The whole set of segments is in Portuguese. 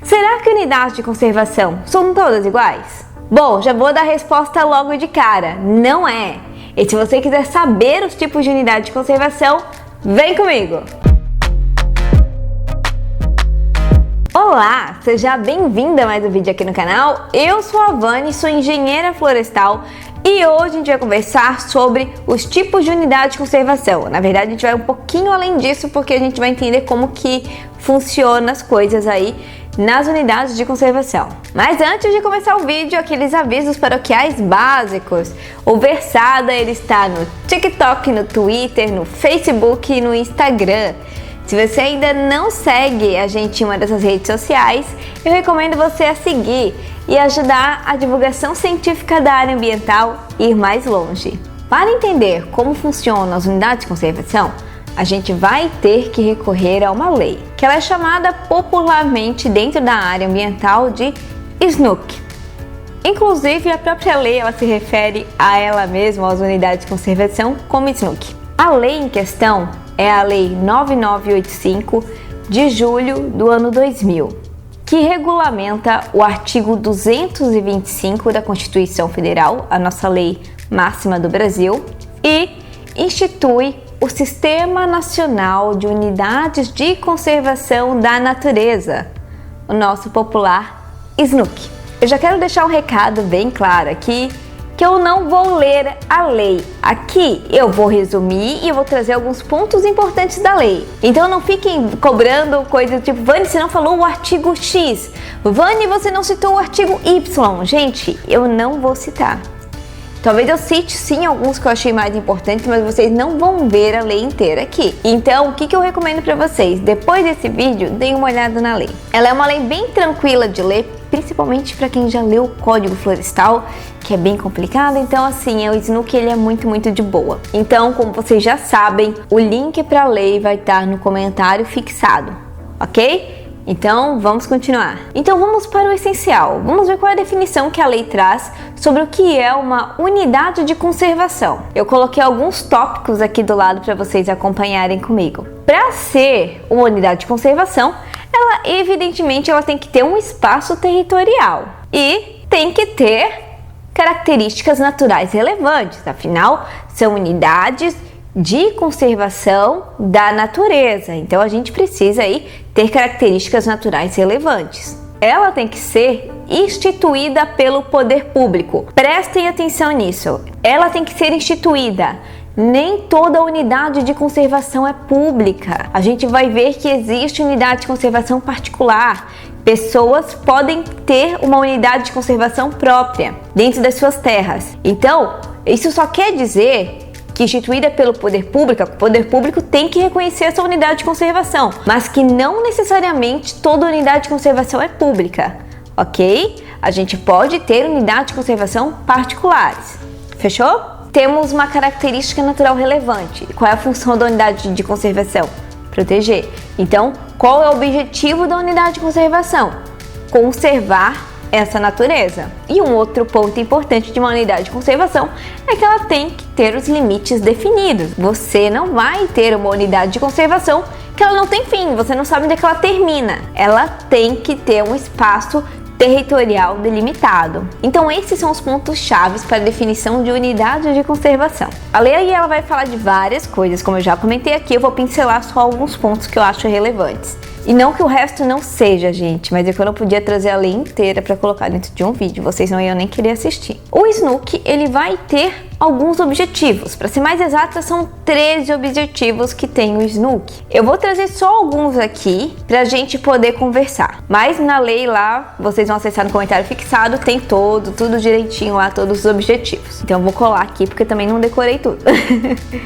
Será que unidades de conservação são todas iguais? Bom, já vou dar a resposta logo de cara, não é. E se você quiser saber os tipos de unidade de conservação, vem comigo! Olá, seja bem-vinda a mais um vídeo aqui no canal. Eu sou a Vani, sou engenheira florestal e hoje a gente vai conversar sobre os tipos de unidade de conservação. Na verdade, a gente vai um pouquinho além disso porque a gente vai entender como que funcionam as coisas aí nas unidades de conservação. Mas antes de começar o vídeo, aqueles avisos paroquiais básicos. O Versada, ele está no TikTok, no Twitter, no Facebook e no Instagram. Se você ainda não segue a gente em uma dessas redes sociais, eu recomendo você a seguir e ajudar a divulgação científica da área ambiental ir mais longe. Para entender como funcionam as unidades de conservação, a gente vai ter que recorrer a uma lei, que ela é chamada popularmente dentro da área ambiental de SNUC. Inclusive, a própria lei ela se refere a ela mesma, às unidades de conservação, como SNUC. A lei em questão é a Lei 9985 de julho do ano 2000, que regulamenta o artigo 225 da Constituição Federal, a nossa lei máxima do Brasil, e institui o Sistema Nacional de Unidades de Conservação da Natureza, o nosso popular SNUC. Eu já quero deixar um recado bem claro aqui, que eu não vou ler a lei. Aqui eu vou resumir e eu vou trazer alguns pontos importantes da lei. Então não fiquem cobrando coisas tipo, Vani, você não falou o artigo X. Vani, você não citou o artigo Y. Gente, eu não vou citar. Talvez eu cite sim alguns que eu achei mais importantes, mas vocês não vão ver a lei inteira aqui. Então, o que eu recomendo para vocês? Depois desse vídeo, deem uma olhada na lei. Ela é uma lei bem tranquila de ler, principalmente para quem já leu o Código Florestal, que é bem complicado. Então, assim, o SNUC ele é muito de boa. Então, como vocês já sabem, o link para a lei vai estar no comentário fixado, ok? Então, vamos continuar. Então, vamos para o essencial. Vamos ver qual é a definição que a lei traz sobre o que é uma unidade de conservação. Eu coloquei alguns tópicos aqui do lado para vocês acompanharem comigo. Para ser uma unidade de conservação, ela evidentemente ela tem que ter um espaço territorial e tem que ter características naturais relevantes. Afinal, são unidades de conservação da natureza. Então a gente precisa aí ter características naturais relevantes. Ela tem que ser instituída pelo poder público. Prestem atenção nisso. Ela tem que ser instituída. Nem toda unidade de conservação é pública. A gente vai ver que existe unidade de conservação particular. Pessoas podem ter uma unidade de conservação própria dentro das suas terras. Então, isso só quer dizer que instituída pelo poder público, o poder público tem que reconhecer essa unidade de conservação, mas que não necessariamente toda unidade de conservação é pública, ok? A gente pode ter unidade de conservação particulares, fechou? Temos uma característica natural relevante. Qual é a função da unidade de conservação? Proteger. Então, qual é o objetivo da unidade de conservação? Conservar essa natureza. E um outro ponto importante de uma unidade de conservação é que ela tem que ter os limites definidos. Você não vai ter uma unidade de conservação que ela não tem fim, você não sabe onde é que ela termina. Ela tem que ter um espaço territorial delimitado. Então esses são os pontos chaves para a definição de unidade de conservação. A lei aí ela vai falar de várias coisas, como eu já comentei aqui, eu vou pincelar só alguns pontos que eu acho relevantes. E não que o resto não seja, gente, mas é que eu não podia trazer a lei inteira para colocar dentro de um vídeo, vocês não iam nem querer assistir. O SNUC, ele vai ter alguns objetivos. Para ser mais exata, são 13 objetivos que tem o SNUC. Eu vou trazer só alguns aqui para a gente poder conversar. Mas na lei lá, vocês vão acessar no comentário fixado, tem tudo direitinho lá, todos os objetivos. Então eu vou colar aqui porque eu também não decorei tudo.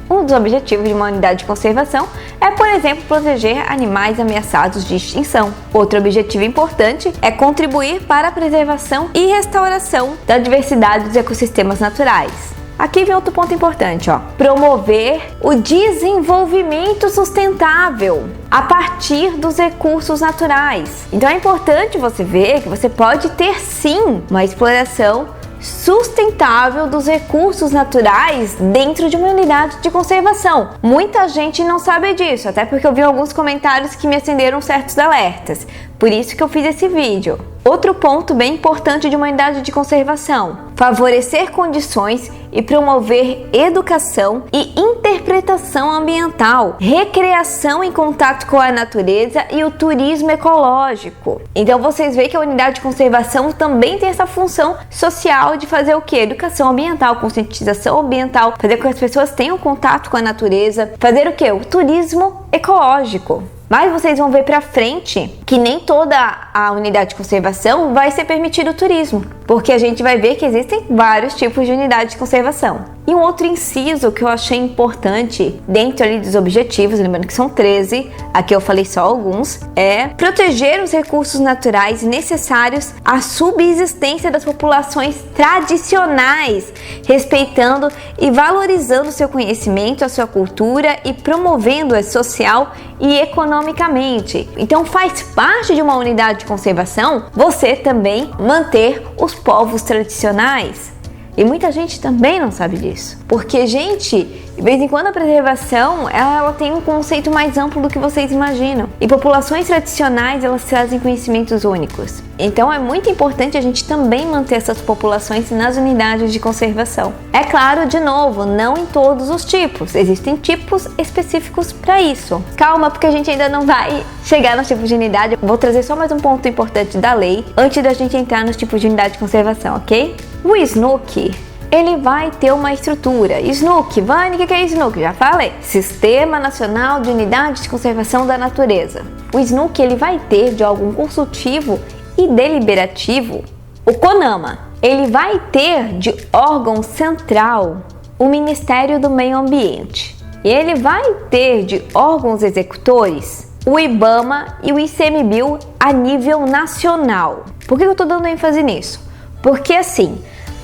Um dos objetivos de uma unidade de conservação é, por exemplo, proteger animais ameaçados de extinção. Outro objetivo importante é contribuir para a preservação e restauração da diversidade dos ecossistemas naturais. Aqui vem outro ponto importante, ó. Promover o desenvolvimento sustentável a partir dos recursos naturais. Então é importante você ver que você pode ter sim uma exploração sustentável dos recursos naturais dentro de uma unidade de conservação. Muita gente não sabe disso, até porque eu vi alguns comentários que me acenderam certos alertas. Por isso que eu fiz esse vídeo. Outro ponto bem importante de uma unidade de conservação: favorecer condições e promover educação e interpretação ambiental, recreação em contato com a natureza e o turismo ecológico. Então vocês veem que a unidade de conservação também tem essa função social de fazer o quê? Educação ambiental, conscientização ambiental, fazer com que as pessoas tenham contato com a natureza, fazer o quê? O turismo ecológico. Mas vocês vão ver pra frente que nem toda a unidade de conservação vai ser permitido o turismo, porque a gente vai ver que existem vários tipos de unidade de conservação. E um outro inciso que eu achei importante dentro ali dos objetivos, lembrando que são 13, aqui eu falei só alguns, é proteger os recursos naturais necessários à subsistência das populações tradicionais, respeitando e valorizando seu conhecimento, a sua cultura e promovendo-a social e economicamente. Então faz parte de uma unidade de conservação você também manter os povos tradicionais. E muita gente também não sabe disso. Porque, gente, de vez em quando a preservação, ela tem um conceito mais amplo do que vocês imaginam. E populações tradicionais, elas trazem conhecimentos únicos. Então é muito importante a gente também manter essas populações nas unidades de conservação. É claro, de novo, não em todos os tipos. Existem tipos específicos para isso. Calma, porque a gente ainda não vai chegar nos tipos de unidade. Eu vou trazer só mais um ponto importante da lei antes da gente entrar nos tipos de unidade de conservação, ok? O SNUC, ele vai ter uma estrutura. SNUC, Vani, o que é SNUC? Já falei. Sistema Nacional de Unidades de Conservação da Natureza. O SNUC, ele vai ter de órgão consultivo e deliberativo o CONAMA. Ele vai ter de órgão central o Ministério do Meio Ambiente. E ele vai ter de órgãos executores o IBAMA e o ICMBio a nível nacional. Por que eu estou dando ênfase nisso? Porque assim,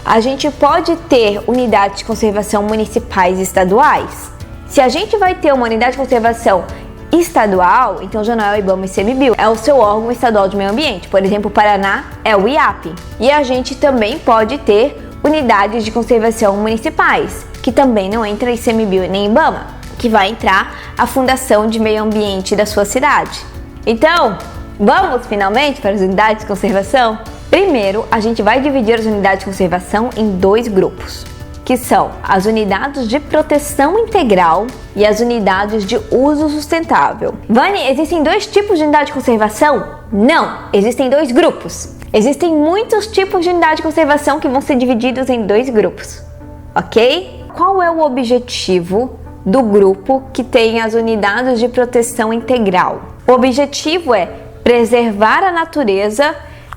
a gente pode ter unidades de conservação municipais e estaduais. Se a gente vai ter uma unidade de conservação estadual, então já não é o IBAMA e ICMBio, é o seu órgão estadual de meio ambiente. Por exemplo, o Paraná é o IAP. E a gente também pode ter unidades de conservação municipais, que também não entra ICMBio nem IBAMA, que vai entrar a Fundação de Meio Ambiente da sua cidade. Então, vamos finalmente para as unidades de conservação? Primeiro, a gente vai dividir as unidades de conservação em dois grupos, que são as unidades de proteção integral e as unidades de uso sustentável. Vani, existem dois tipos de unidade de conservação? Não, existem dois grupos. Existem muitos tipos de unidade de conservação que vão ser divididos em dois grupos, ok? Qual é o objetivo do grupo que tem as unidades de proteção integral? O objetivo é preservar a natureza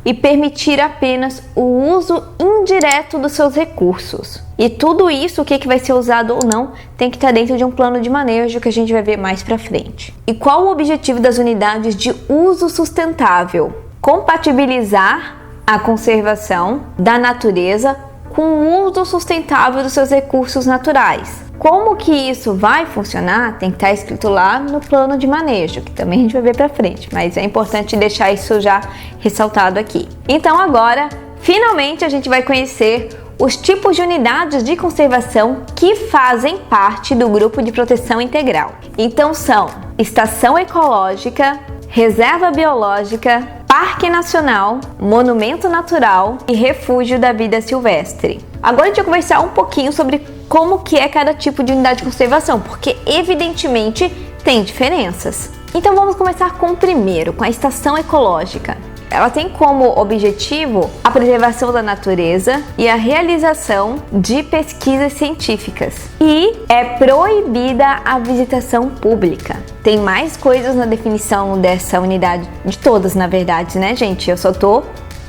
e permitir apenas o uso indireto dos seus recursos. E tudo isso, o que vai ser usado ou não, tem que estar dentro de um plano de manejo que a gente vai ver mais pra frente. E qual o objetivo das unidades de uso sustentável? Compatibilizar a conservação da natureza com o uso sustentável dos seus recursos naturais. Como que isso vai funcionar? Tem que estar escrito lá no plano de manejo, que também a gente vai ver pra frente, mas é importante deixar isso já ressaltado aqui. Então agora, finalmente a gente vai conhecer os tipos de unidades de conservação que fazem parte do grupo de proteção integral. Então são estação ecológica, reserva biológica, parque nacional, monumento natural e refúgio da vida silvestre. Agora a gente vai conversar um pouquinho sobre como que é cada tipo de unidade de conservação, porque evidentemente tem diferenças. Então vamos começar com o primeiro, com a estação ecológica. Ela tem como objetivo a preservação da natureza e a realização de pesquisas científicas. E é proibida a visitação pública. Tem mais coisas na definição dessa unidade, de todas na verdade, né, gente? Eu só tô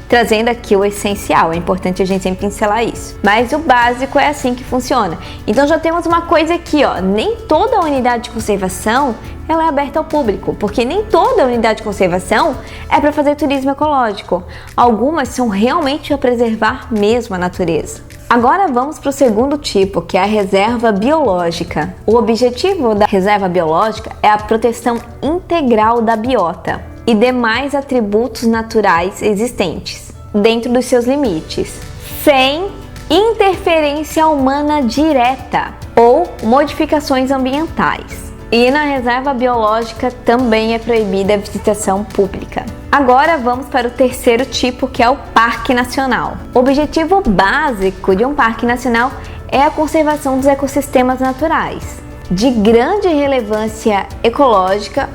trazendo aqui o essencial, é importante a gente sempre pincelar isso. Mas o básico é assim que funciona. Então já temos uma coisa aqui, ó, nem toda unidade de conservação ela é aberta ao público, porque nem toda unidade de conservação é para fazer turismo ecológico. Algumas são realmente para preservar mesmo a natureza. Agora vamos para o segundo tipo, que é a reserva biológica. O objetivo da reserva biológica é a proteção integral da biota e demais atributos naturais existentes, dentro dos seus limites, sem interferência humana direta ou modificações ambientais. E na reserva biológica também é proibida a visitação pública. Agora vamos para o terceiro tipo, que é o Parque Nacional. O objetivo básico de um parque nacional é a conservação dos ecossistemas naturais, de grande relevância ecológica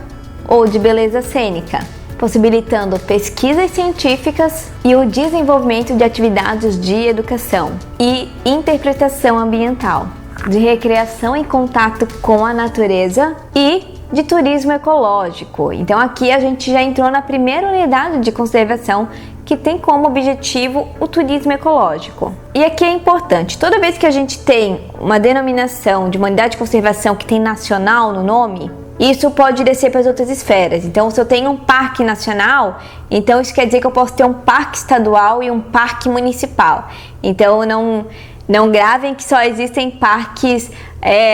ou de beleza cênica, possibilitando pesquisas científicas e o desenvolvimento de atividades de educação e interpretação ambiental, de recreação em contato com a natureza e de turismo ecológico. Então aqui a gente já entrou na primeira unidade de conservação, que tem como objetivo o turismo ecológico. E aqui é importante, toda vez que a gente tem uma denominação de uma unidade de conservação que tem nacional no nome, isso pode descer para as outras esferas. Então, se eu tenho um parque nacional, então isso quer dizer que eu posso ter um parque estadual e um parque municipal. Então, não gravem que só existem parques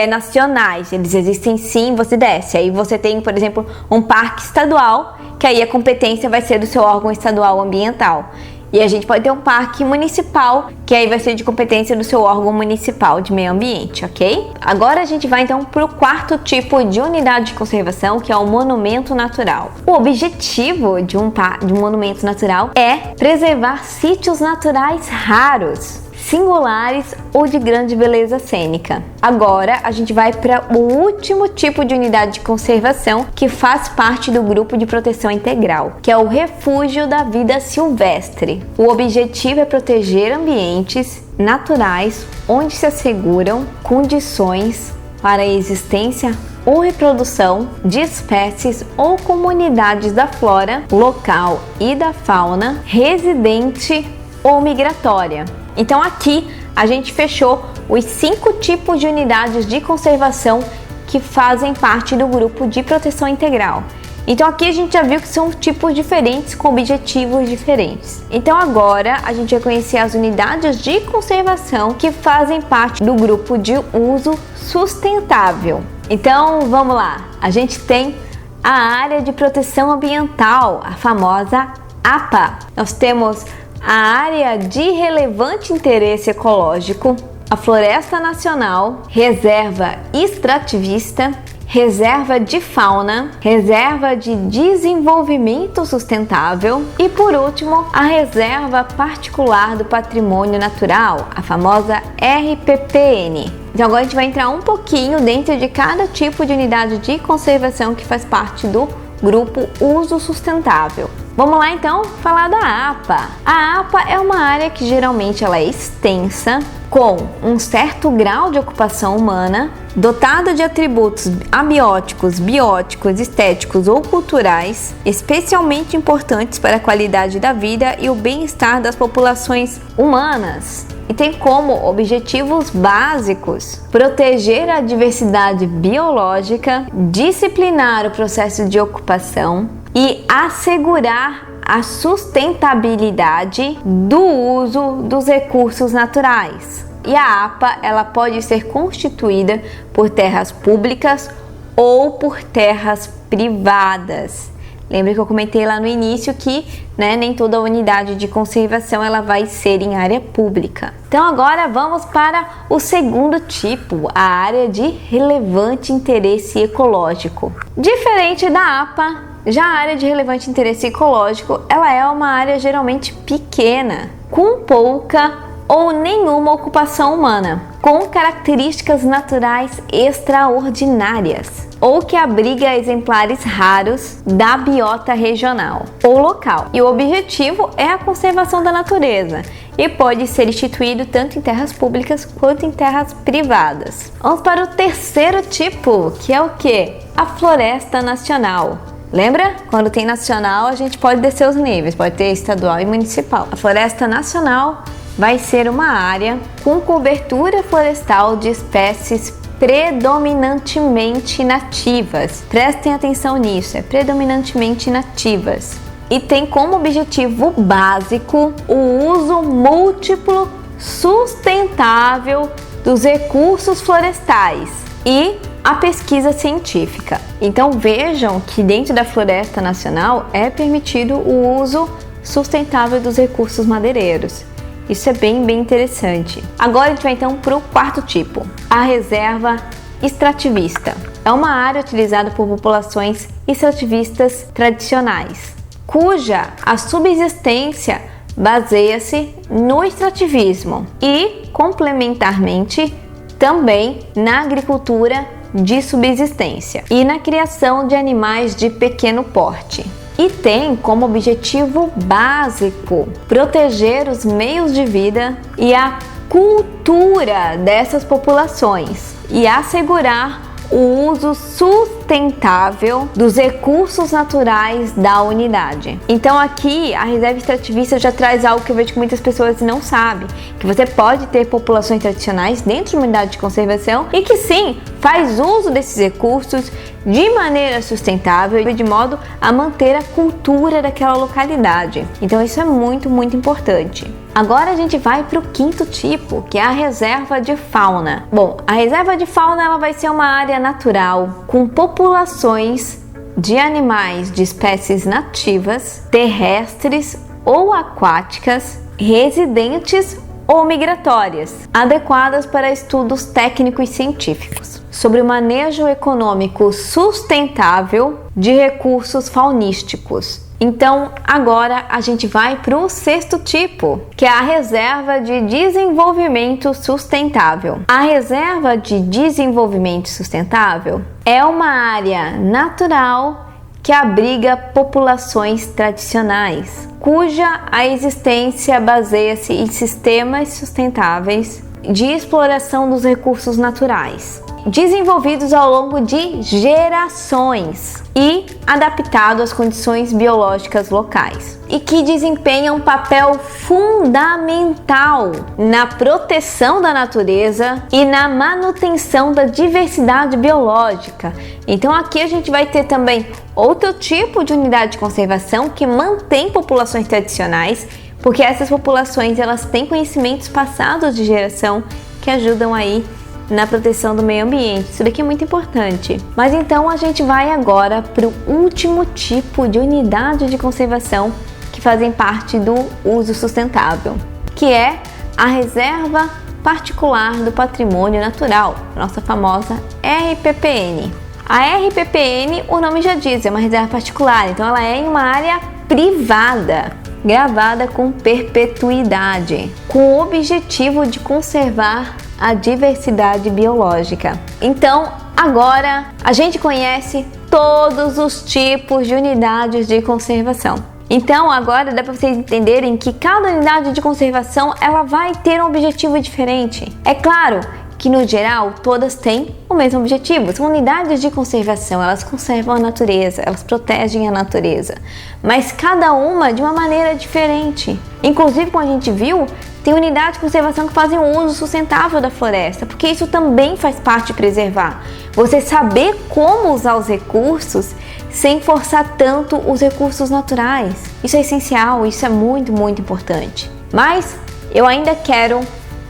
nacionais. Eles existem sim, você desce. Aí você tem, por exemplo, um parque estadual, que aí a competência vai ser do seu órgão estadual ambiental. E a gente pode ter um parque municipal, que aí vai ser de competência do seu órgão municipal de meio ambiente, ok? Agora a gente vai então para o quarto tipo de unidade de conservação, que é o monumento natural. O objetivo de um monumento natural é preservar sítios naturais raros, singulares ou de grande beleza cênica. Agora a gente vai para o último tipo de unidade de conservação, que faz parte do grupo de proteção integral, que é o refúgio da vida silvestre. O objetivo é proteger ambientes naturais onde se asseguram condições para a existência ou reprodução de espécies ou comunidades da flora local e da fauna residente ou migratória. Então aqui a gente fechou os 5 tipos de unidades de conservação que fazem parte do grupo de proteção integral. Então aqui a gente já viu que são tipos diferentes com objetivos diferentes. Então agora a gente vai conhecer as unidades de conservação que fazem parte do grupo de uso sustentável. Então vamos lá, a gente tem a área de proteção ambiental, a famosa APA. Nós temos a área de relevante interesse ecológico, a floresta nacional, reserva extrativista, reserva de fauna, reserva de desenvolvimento sustentável e, por último, a reserva particular do patrimônio natural, a famosa RPPN. Então agora a gente vai entrar um pouquinho dentro de cada tipo de unidade de conservação que faz parte do grupo uso sustentável. Vamos lá então falar da APA. A APA é uma área que geralmente ela é extensa, com um certo grau de ocupação humana, dotada de atributos abióticos, bióticos, estéticos ou culturais, especialmente importantes para a qualidade da vida e o bem-estar das populações humanas. E tem como objetivos básicos proteger a diversidade biológica, disciplinar o processo de ocupação e assegurar a sustentabilidade do uso dos recursos naturais. E a APA ela pode ser constituída por terras públicas ou por terras privadas. Lembra que eu comentei lá no início que nem toda unidade de conservação ela vai ser em área pública. Então agora vamos para o segundo tipo, a área de relevante interesse ecológico. Diferente da APA, já a área de relevante interesse ecológico, ela é uma área geralmente pequena, com pouca ou nenhuma ocupação humana, com características naturais extraordinárias, ou que abriga exemplares raros da biota regional ou local. E o objetivo é a conservação da natureza e pode ser instituído tanto em terras públicas quanto em terras privadas. Vamos para o terceiro tipo, que é o quê? A floresta nacional. Lembra? Quando tem nacional, a gente pode descer os níveis, pode ter estadual e municipal. A floresta nacional vai ser uma área com cobertura florestal de espécies predominantemente nativas. Prestem atenção nisso, é predominantemente nativas. E tem como objetivo básico o uso múltiplo, sustentável dos recursos florestais e a pesquisa científica. Então vejam que dentro da Floresta Nacional é permitido o uso sustentável dos recursos madeireiros. Isso é bem interessante. Agora a gente vai então para o quarto tipo, a reserva extrativista. É uma área utilizada por populações extrativistas tradicionais, cuja a subsistência baseia-se no extrativismo e, complementarmente, também na agricultura de subsistência e na criação de animais de pequeno porte. E tem como objetivo básico proteger os meios de vida e a cultura dessas populações e assegurar o uso sustentável dos recursos naturais da unidade. Então aqui a reserva extrativista já traz algo que eu vejo que muitas pessoas não sabem, que você pode ter populações tradicionais dentro de uma unidade de conservação e que sim, faz uso desses recursos de maneira sustentável e de modo a manter a cultura daquela localidade. Então isso é muito importante. Agora a gente vai para o quinto tipo, que é a reserva de fauna. Bom, a reserva de fauna ela vai ser uma área natural com populações de animais de espécies nativas, terrestres ou aquáticas, residentes ou migratórias, adequadas para estudos técnicos e científicos sobre o manejo econômico sustentável de recursos faunísticos. Então, agora a gente vai para o sexto tipo, que é a reserva de desenvolvimento sustentável. A reserva de desenvolvimento sustentável é uma área natural que abriga populações tradicionais, cuja a existência baseia-se em sistemas sustentáveis de exploração dos recursos naturais, desenvolvidos ao longo de gerações e adaptados às condições biológicas locais, e que desempenham um papel fundamental na proteção da natureza e na manutenção da diversidade biológica. Então aqui a gente vai ter também outro tipo de unidade de conservação que mantém populações tradicionais, porque essas populações elas têm conhecimentos passados de geração que ajudam aí na proteção do meio ambiente. Isso daqui é muito importante. Mas então a gente vai agora para o último tipo de unidade de conservação que fazem parte do uso sustentável, que é a reserva particular do patrimônio natural, nossa famosa RPPN. A RPPN, o nome já diz, é uma reserva particular, então ela é em uma área privada, gravada com perpetuidade, com o objetivo de conservar a diversidade biológica. Então, agora a gente conhece todos os tipos de unidades de conservação. Então, agora dá para vocês entenderem que cada unidade de conservação ela vai ter um objetivo diferente. É claro que no geral todas têm o mesmo objetivo. São unidades de conservação, elas conservam a natureza, elas protegem a natureza, mas cada uma de uma maneira diferente. Inclusive, como a gente viu, tem unidades de conservação que fazem um uso sustentável da floresta, porque isso também faz parte de preservar. Você saber como usar os recursos sem forçar tanto os recursos naturais. Isso é essencial, isso é muito importante. Mas eu ainda quero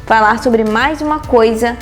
falar sobre mais uma coisa,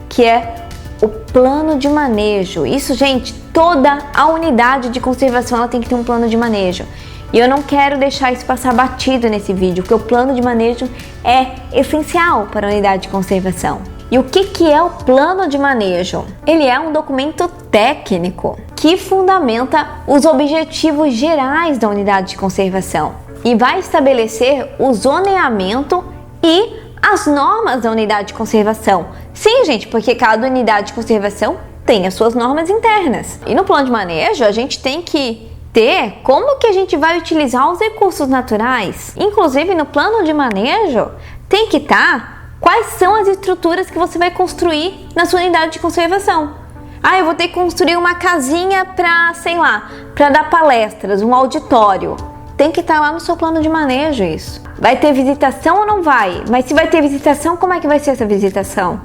que é o plano de manejo. Isso, gente, toda a unidade de conservação ela tem que ter um plano de manejo. E eu não quero deixar isso passar batido nesse vídeo, porque o plano de manejo é essencial para a unidade de conservação. E o que é o plano de manejo? Ele é um documento técnico que fundamenta os objetivos gerais da unidade de conservação e vai estabelecer o zoneamento e as normas da unidade de conservação. Sim, gente, porque cada unidade de conservação tem as suas normas internas. E no plano de manejo, a gente tem que ter como que a gente vai utilizar os recursos naturais. Inclusive, no plano de manejo, tem que estar quais são as estruturas que você vai construir na sua unidade de conservação. Ah, eu vou ter que construir uma casinha para, sei lá, para dar palestras, um auditório. Tem que estar lá no seu plano de manejo isso. Vai ter visitação ou não vai? Mas se vai ter visitação, como é que vai ser essa visitação?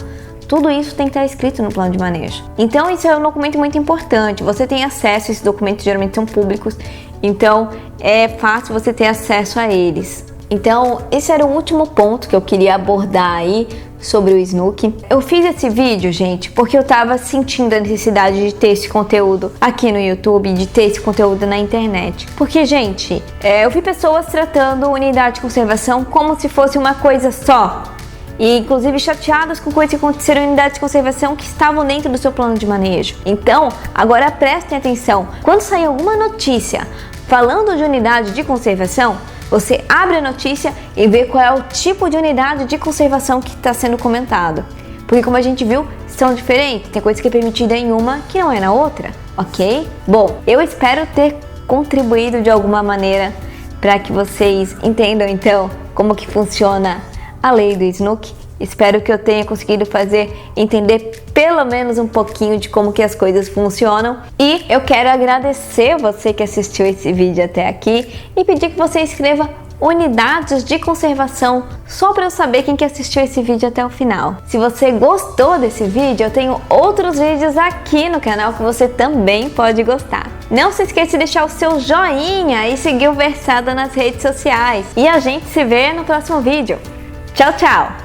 Tudo isso tem que estar escrito no plano de manejo. Então isso é um documento muito importante. Você tem acesso a esses documentos, geralmente são públicos, então é fácil você ter acesso a eles. Então esse era o último ponto que eu queria abordar aí sobre o SNUC. Eu fiz esse vídeo, gente, porque eu tava sentindo a necessidade de ter esse conteúdo aqui no YouTube, de ter esse conteúdo na internet. Porque, gente, eu vi pessoas tratando unidade de conservação como se fosse uma coisa só. E inclusive chateadas com coisas que aconteceram em unidades de conservação que estavam dentro do seu plano de manejo. Então, agora prestem atenção. Quando sair alguma notícia falando de unidade de conservação, você abre a notícia e vê qual é o tipo de unidade de conservação que está sendo comentado. Porque como a gente viu, são diferentes, tem coisa que é permitida em uma que não é na outra, ok? Bom, eu espero ter contribuído de alguma maneira para que vocês entendam então como que funciona a lei do Snook. Espero que eu tenha conseguido fazer entender pelo menos um pouquinho de como que as coisas funcionam. E eu quero agradecer você que assistiu esse vídeo até aqui e pedir que você escreva unidades de conservação só para eu saber quem que assistiu esse vídeo até o final. Se você gostou desse vídeo, eu tenho outros vídeos aqui no canal que você também pode gostar. Não se esqueça de deixar o seu joinha e seguir o Versada nas redes sociais. E a gente se vê no próximo vídeo. Tchau, tchau!